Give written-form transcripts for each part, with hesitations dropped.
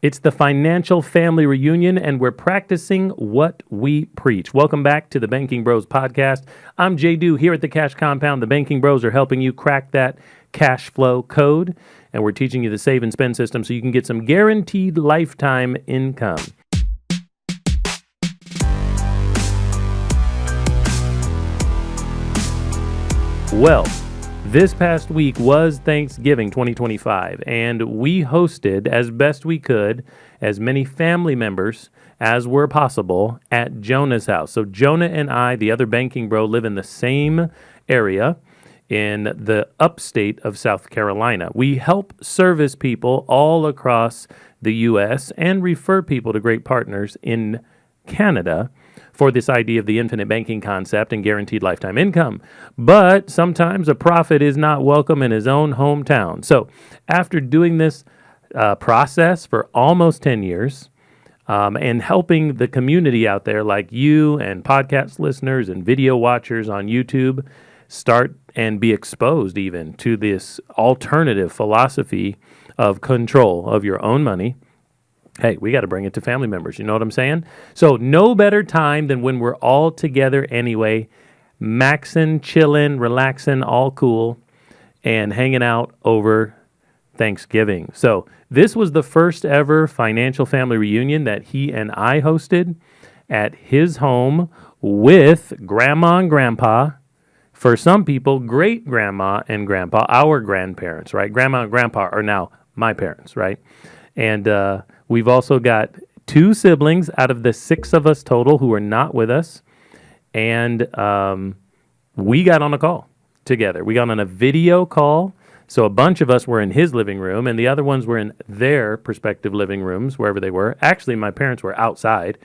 It's the Financial Family Reunion, and we're practicing what we preach. Welcome back to the Banking Bros podcast. I'm Jay Du here at the Cash Compound. The Banking Bros are helping you crack that cash flow code, and we're teaching you the save and spend system so you can get some guaranteed lifetime income. Well, this past week was Thanksgiving 2025, and we hosted, as best we could, as many family members as were possible at Jonah's house. So Jonah and I, the other banking bro, live in the same area in the upstate of South Carolina. We help service people all across the U.S. and refer people to great partners in Canada for this idea of the infinite banking concept and guaranteed lifetime income. But sometimes a prophet is not welcome in his own hometown. So after doing this process for almost 10 years and helping the community out there like you and podcast listeners and video watchers on YouTube start and be exposed even to this alternative philosophy of control of your own money, hey, we got to bring it to family members. You know what I'm saying? So no better time than when we're all together anyway, maxing, chilling, relaxing, all cool, and hanging out over Thanksgiving. So this was the first ever financial family reunion that he and I hosted at his home with grandma and grandpa. For some people, great grandma and grandpa, our grandparents, right? Grandma and grandpa are now my parents, right? And we've also got 2 siblings out of the 6 of us total who are not with us. And we got on a call together. We got on a video call. So a bunch of us were in his living room, and the other ones were in their respective living rooms, wherever they were. Actually, my parents were outside.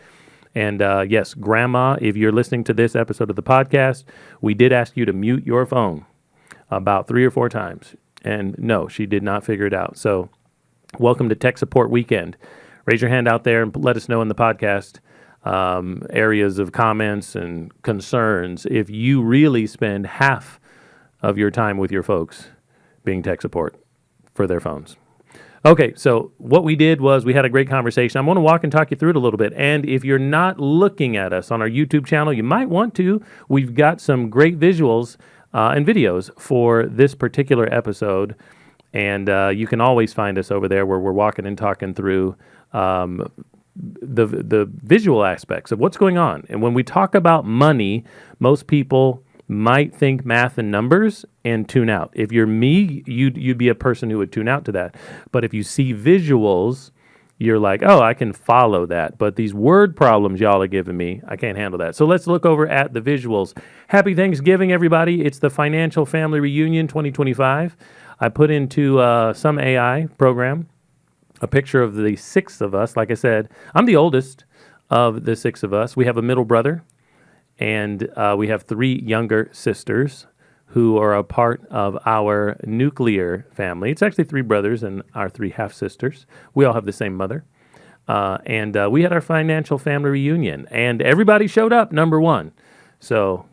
And yes, Grandma, if you're listening to this episode of the podcast, we did ask you to mute your phone about 3 or 4 times. And no, she did not figure it out. So welcome to Tech Support Weekend. Raise your hand out there and let us know in the podcast areas of comments and concerns if you really spend half of your time with your folks being tech support for their phones. Okay, so what we did was we had a great conversation. I'm going to walk and talk you through it a little bit. And if you're not looking at us on our YouTube channel, you might want to. We've got some great visuals and videos for this particular episode. And you can always find us over there where we're walking and talking through the visual aspects of what's going on. And when we talk about money, most people might think math and numbers and tune out. If you're me, you'd be a person who would tune out to that. But if you see visuals, you're like, oh, I can follow that. But these word problems y'all are giving me, I can't handle that. So let's look over at the visuals. Happy Thanksgiving, everybody. It's the Financial Family Reunion 2025. I put into some AI program a picture of the 6 of us. Like I said, I'm the oldest of the 6 of us. We have a middle brother, and we have 3 younger sisters who are a part of our nuclear family. It's actually 3 brothers and our 3 half-sisters. We all have the same mother. And we had our financial family reunion, and everybody showed up, number 1. So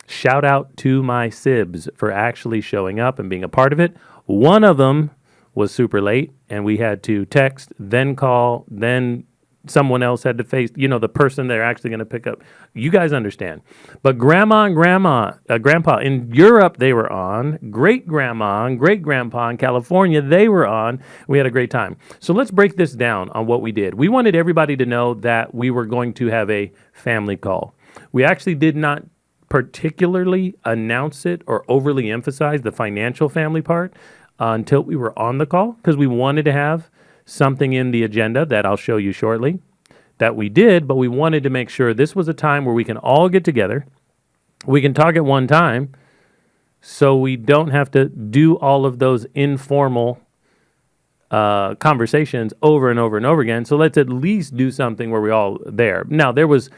shout out to my sibs for actually showing up and being a part of it. One of them was super late, and we had to text, then call, then someone else had to face, the person they're actually going to pick up. You guys understand. But grandma and grandpa in Europe, they were on. Great-grandma and great-grandpa in California, they were on. We had a great time. So let's break this down on what we did. We wanted everybody to know that we were going to have a family call. We actually did not particularly announce it or overly emphasize the financial family part until we were on the call, because we wanted to have something in the agenda that I'll show you shortly that we did, but we wanted to make sure this was a time where we can all get together, we can talk at one time, so we don't have to do all of those informal conversations over and over and over again. So let's at least do something where we're all there. Now, there was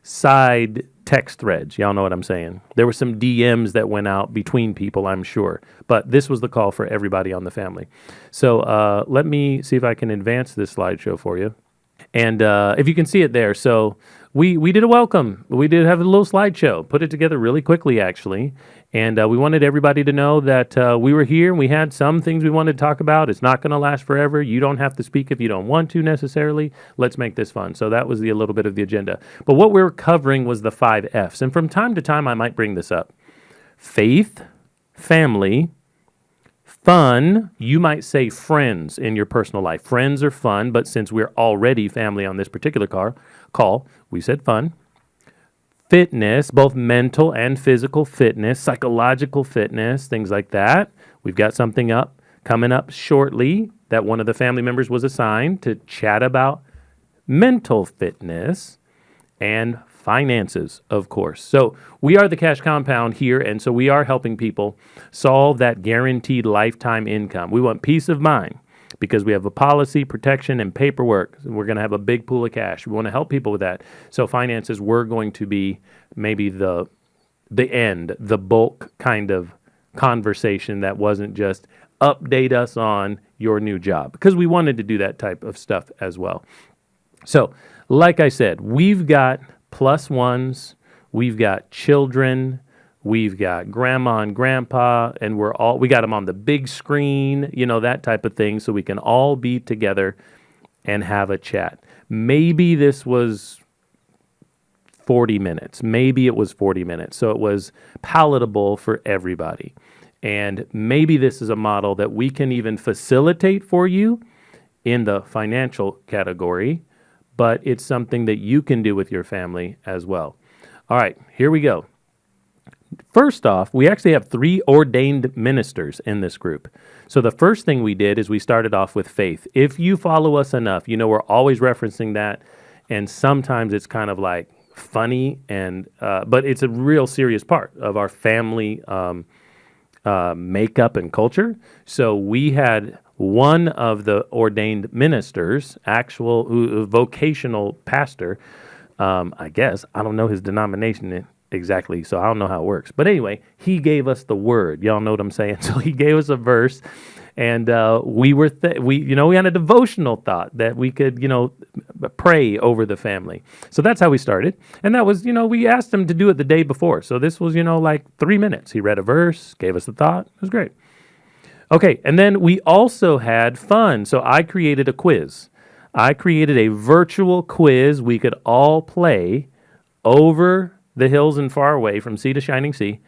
side text threads. Y'all know what I'm saying. There were some DMs that went out between people, I'm sure. But this was the call for everybody on the family. So let me see if I can advance this slideshow for you. And if you can see it there, so we did a welcome. We did have a little slideshow, put it together really quickly, actually. And we wanted everybody to know that we were here and we had some things we wanted to talk about. It's not going to last forever. You don't have to speak if you don't want to necessarily. Let's make this fun. So that was a little bit of the agenda. But what we were covering was the 5 F's. And from time to time, I might bring this up. Faith, family, fun, you might say friends in your personal life. Friends are fun, but since we're already family on this particular call, we said fun. Fitness, both mental and physical fitness, psychological fitness, things like that. We've got something coming up shortly that one of the family members was assigned to chat about mental fitness and finances, of course. So we are the Cash Compound here, and so we are helping people solve that guaranteed lifetime income. We want peace of mind because we have a policy, protection, and paperwork. We're going to have a big pool of cash. We want to help people with that. So finances were going to be maybe the bulk kind of conversation that wasn't just update us on your new job, because we wanted to do that type of stuff as well. So, like I said, we've got plus ones, we've got children, we've got grandma and grandpa, and we got them on the big screen, that type of thing, so we can all be together and have a chat. Maybe this was 40 minutes. Maybe it was 40 minutes. So it was palatable for everybody. And maybe this is a model that we can even facilitate for you in the financial category, but it's something that you can do with your family as well. All right, here we go. First off, we actually have 3 ordained ministers in this group. So the first thing we did is we started off with faith. If you follow us enough, we're always referencing that, and sometimes it's kind of like funny, but it's a real serious part of our family makeup and culture. So we had one of the ordained ministers, vocational pastor, I guess. I don't know his denomination exactly, so I don't know how it works. But anyway, he gave us the word. Y'all know what I'm saying? So he gave us a verse, and we had a devotional thought that we could, pray over the family. So that's how we started. And that was, we asked him to do it the day before. So this was, like 3 minutes. He read a verse, gave us the thought. It was great. Okay, and then we also had fun. So I created a quiz. I created a virtual quiz we could all play over the hills and far away from sea to shining sea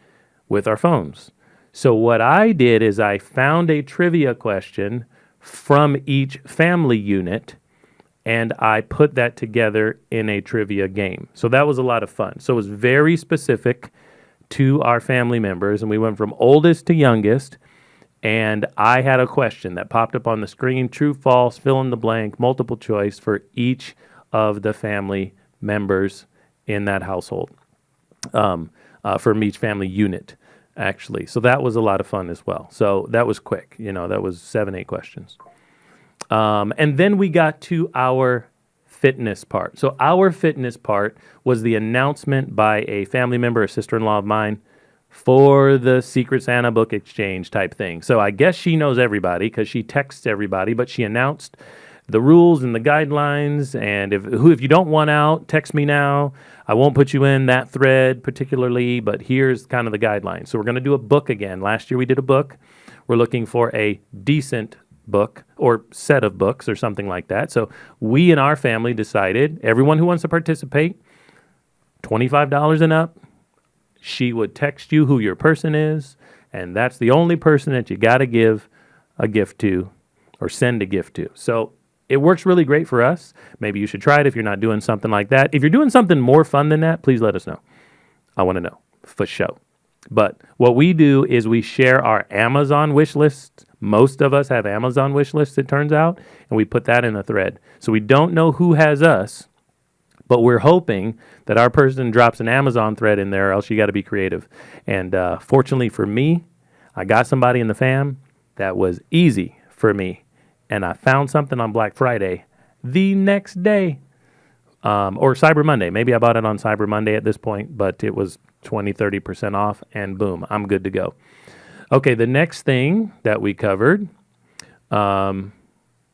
with our phones. So what I did is I found a trivia question from each family unit, and I put that together in a trivia game. So that was a lot of fun. So it was very specific to our family members, and we went from oldest to youngest. And I had a question that popped up on the screen, true, false, fill in the blank, multiple choice for each of the family members in that household, from each family unit, actually. So that was a lot of fun as well. So that was quick. That was 7-8 questions. And then we got to our fitness part. So our fitness part was the announcement by a family member, a sister-in-law of mine, for the Secret Santa book exchange type thing. So I guess she knows everybody because she texts everybody, but she announced the rules and the guidelines, and if you don't want out, text me now. I won't put you in that thread particularly, but here's kind of the guidelines. So we're going to do a book again. Last year we did a book. We're looking for a decent book or set of books or something like that. So we in our family decided, everyone who wants to participate, $25 and up, she would text you who your person is, and that's the only person that you got to give a gift to or send a gift to. So it works really great for us. Maybe you should try it if you're not doing something like that. If you're doing something more fun than that, please let us know. I want to know, for sure. But what we do is we share our Amazon wish lists. Most of us have Amazon wish lists, it turns out, and we put that in a thread. So we don't know who has us, but we're hoping that our person drops an Amazon thread in there, or else you got to be creative. And fortunately for me, I got somebody in the fam that was easy for me. And I found something on Black Friday the next day, or Cyber Monday. Maybe I bought it on Cyber Monday at this point, but it was 20-30% off, and boom, I'm good to go. Okay, the next thing that we covered,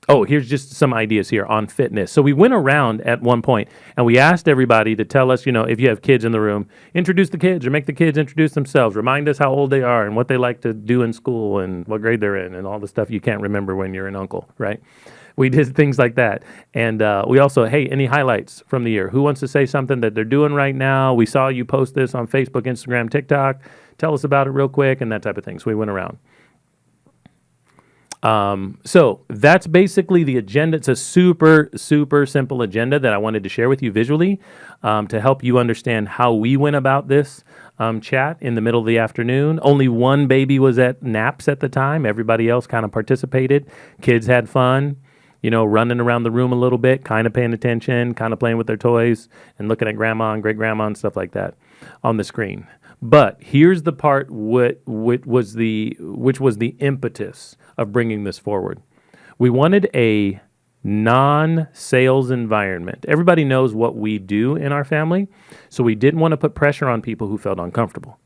Oh, here's just some ideas here on fitness. So we went around at one point and we asked everybody to tell us, if you have kids in the room, introduce the kids or make the kids introduce themselves. Remind us how old they are and what they like to do in school and what grade they're in and all the stuff you can't remember when you're an uncle, right? We did things like that. And we also, hey, any highlights from the year? Who wants to say something that they're doing right now? We saw you post this on Facebook, Instagram, TikTok. Tell us about it real quick and that type of thing. So we went around. So that's basically the agenda. It's a super, super simple agenda that I wanted to share with you visually to help you understand how we went about this chat in the middle of the afternoon. Only one baby was at naps at the time. Everybody else kind of participated. Kids had fun, running around the room a little bit, kind of paying attention, kind of playing with their toys and looking at grandma and great grandma and stuff like that on the screen. But here's the part which was the impetus of bringing this forward. We wanted a non-sales environment. Everybody knows what we do in our family, so we didn't want to put pressure on people who felt uncomfortable.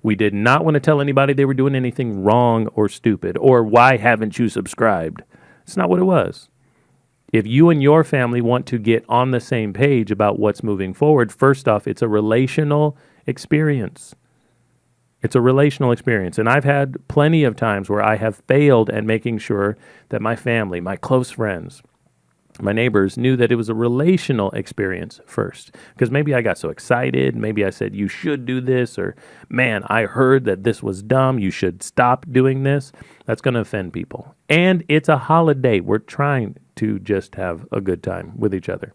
We did not want to tell anybody they were doing anything wrong or stupid or why haven't you subscribed? It's not what it was. If you and your family want to get on the same page about what's moving forward, first off, it's a relational experience. It's a relational experience. And I've had plenty of times where I have failed at making sure that my family, my close friends, my neighbors knew that it was a relational experience first. Because maybe I got so excited. Maybe I said, you should do this. Or, man, I heard that this was dumb. You should stop doing this. That's going to offend people. And it's a holiday. We're trying to just have a good time with each other.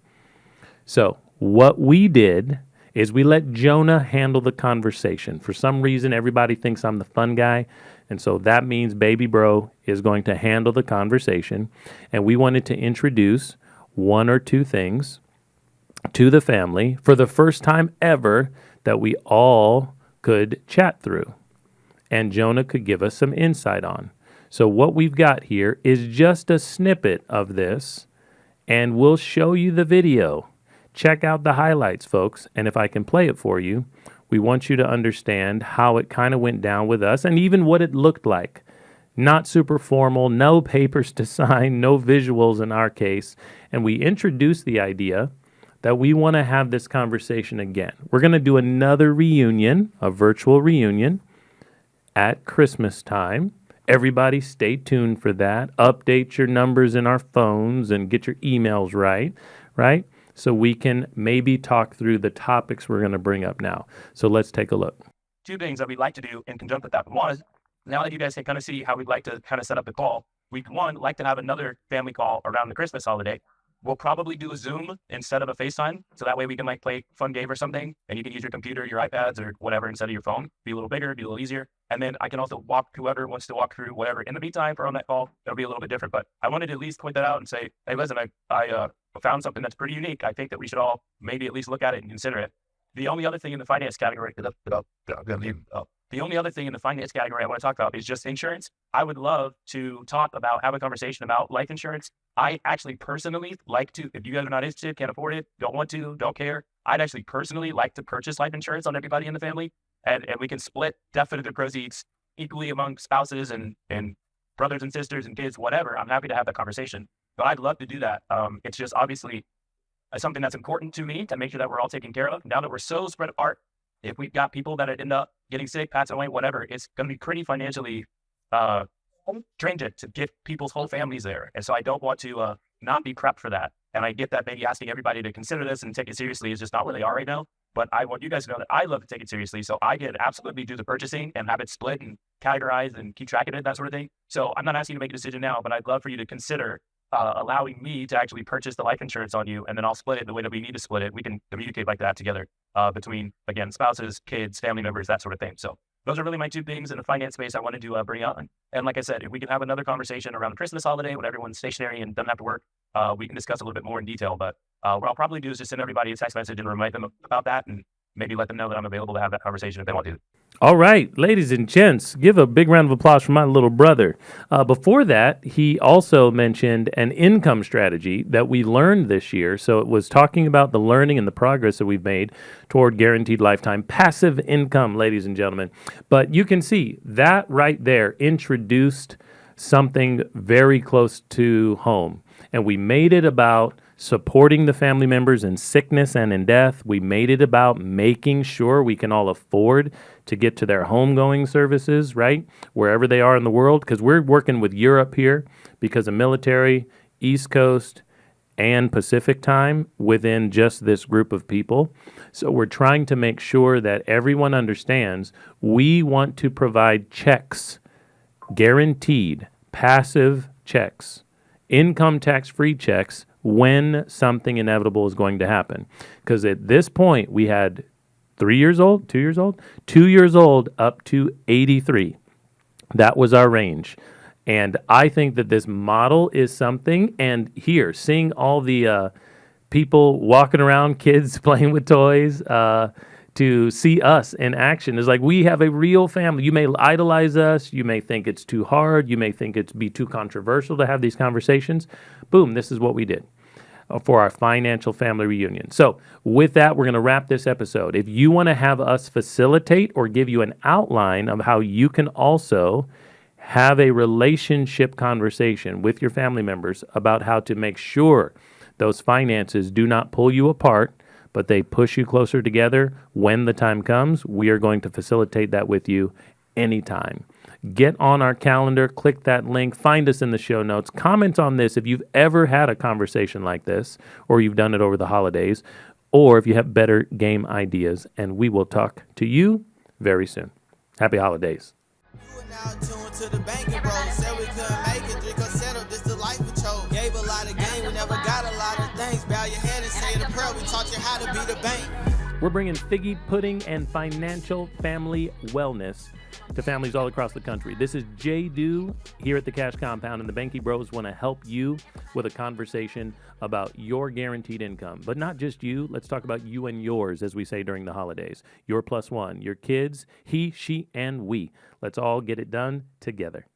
So what we did is we let Jonah handle the conversation. For some reason, everybody thinks I'm the fun guy. And so that means baby bro is going to handle the conversation. And we wanted to introduce one or two things to the family for the first time ever that we all could chat through. And Jonah could give us some insight on. So what we've got here is just a snippet of this. And we'll show you the video. Check out the highlights, folks. And if I can play it for you, we want you to understand how it kind of went down with us and even what it looked like. Not super formal, no papers to sign, no visuals in our case. And we introduced the idea that we want to have this conversation again. We're going to do another reunion, a virtual reunion at Christmas time. Everybody stay tuned for that. Update your numbers in our phones and get your emails right? So we can maybe talk through the topics we're going to bring up now. So let's take a look. Two things that we'd like to do in conjunction with that. One is, now that you guys can kind of see how we'd like to kind of set up the call, we'd like to have another family call around the Christmas holiday. We'll probably do a Zoom instead of a FaceTime. So that way we can play a fun game or something. And you can use your computer, your iPads or whatever instead of your phone. Be a little bigger, be a little easier. And then I can also walk whoever wants to walk through whatever in the meantime for on that call. It'll be a little bit different. But I wanted to at least point that out and say, hey, listen, I found something that's pretty unique. I think that we should all maybe at least look at it and consider it. The only other thing in the finance category, the only other thing in the finance category I want to talk about is just insurance. I would love to have a conversation about life insurance. I actually personally like to, if you guys are not interested, can't afford it, don't want to, don't care, I'd actually personally like to purchase life insurance on everybody in the family. And we can split definitive proceeds equally among spouses and brothers and sisters and kids, whatever. I'm happy to have that conversation. But I'd love to do that. It's just obviously something that's important to me to make sure that we're all taken care of. Now that we're so spread apart, if we've got people that end up getting sick, passing away, whatever, it's going to be pretty financially stringent to get people's whole families there. And so I don't want to not be prepped for that. And I get that maybe asking everybody to consider this and take it seriously is just not where they are right now. But I want you guys to know that I love to take it seriously. So I can absolutely do the purchasing and have it split and categorized and keep track of it, that sort of thing. So I'm not asking you to make a decision now, but I'd love for you to consider allowing me to actually purchase the life insurance on you, and then I'll split it the way that we need to split it. We can communicate like that together between, again, spouses, kids, family members, that sort of thing. So those are really my two things in the finance space I wanted to bring up. And like I said, if we can have another conversation around the Christmas holiday when everyone's stationary and doesn't have to work, we can discuss a little bit more in detail. But what I'll probably do is just send everybody a text message and remind them about that and maybe let them know that I'm available to have that conversation if they want to. All right, ladies and gents, give a big round of applause for my little brother. Before that, he also mentioned an income strategy that we learned this year. So it was talking about the learning and the progress that we've made toward guaranteed lifetime passive income, ladies and gentlemen. But you can see that right there introduced something very close to home. And we made it about supporting the family members in sickness and in death. We made it about making sure we can all afford to get to their homegoing services, right? Wherever they are in the world, because we're working with Europe here because of military, East Coast, and Pacific time within just this group of people. So we're trying to make sure that everyone understands we want to provide checks, guaranteed, passive checks, income tax-free checks when something inevitable is going to happen. Because at this point, we had 2 years old up to 83. That was our range. And I think that this model is something, and here, seeing all the people walking around, kids playing with toys, to see us in action is like we have a real family. You may idolize us. You may think it's too hard. You may think it's be too controversial to have these conversations. Boom, this is what we did for our financial family reunion. So with that, we're going to wrap this episode. If you want to have us facilitate or give you an outline of how you can also have a relationship conversation with your family members about how to make sure those finances do not pull you apart, but they push you closer together when the time comes, we are going to facilitate that with you anytime. Get on our calendar, click that link, find us in the show notes, comment on this if you've ever had a conversation like this, or you've done it over the holidays, or if you have better game ideas, and we will talk to you very soon. Happy holidays. You are now tuned to the banking bros. Said we couldn't make it, drink or settle, this the life we chose. Gave a lot of game, we never got a lot of things. Bow your head and say the prayer, we taught you how to be the bank. We're bringing figgy pudding and financial family wellness to families all across the country. This is Jay Do here at the Cash Compound, and the Banky Bros want to help you with a conversation about your guaranteed income. But not just you. Let's talk about you and yours, as we say during the holidays. Your plus one, your kids, he, she, and we. Let's all get it done together.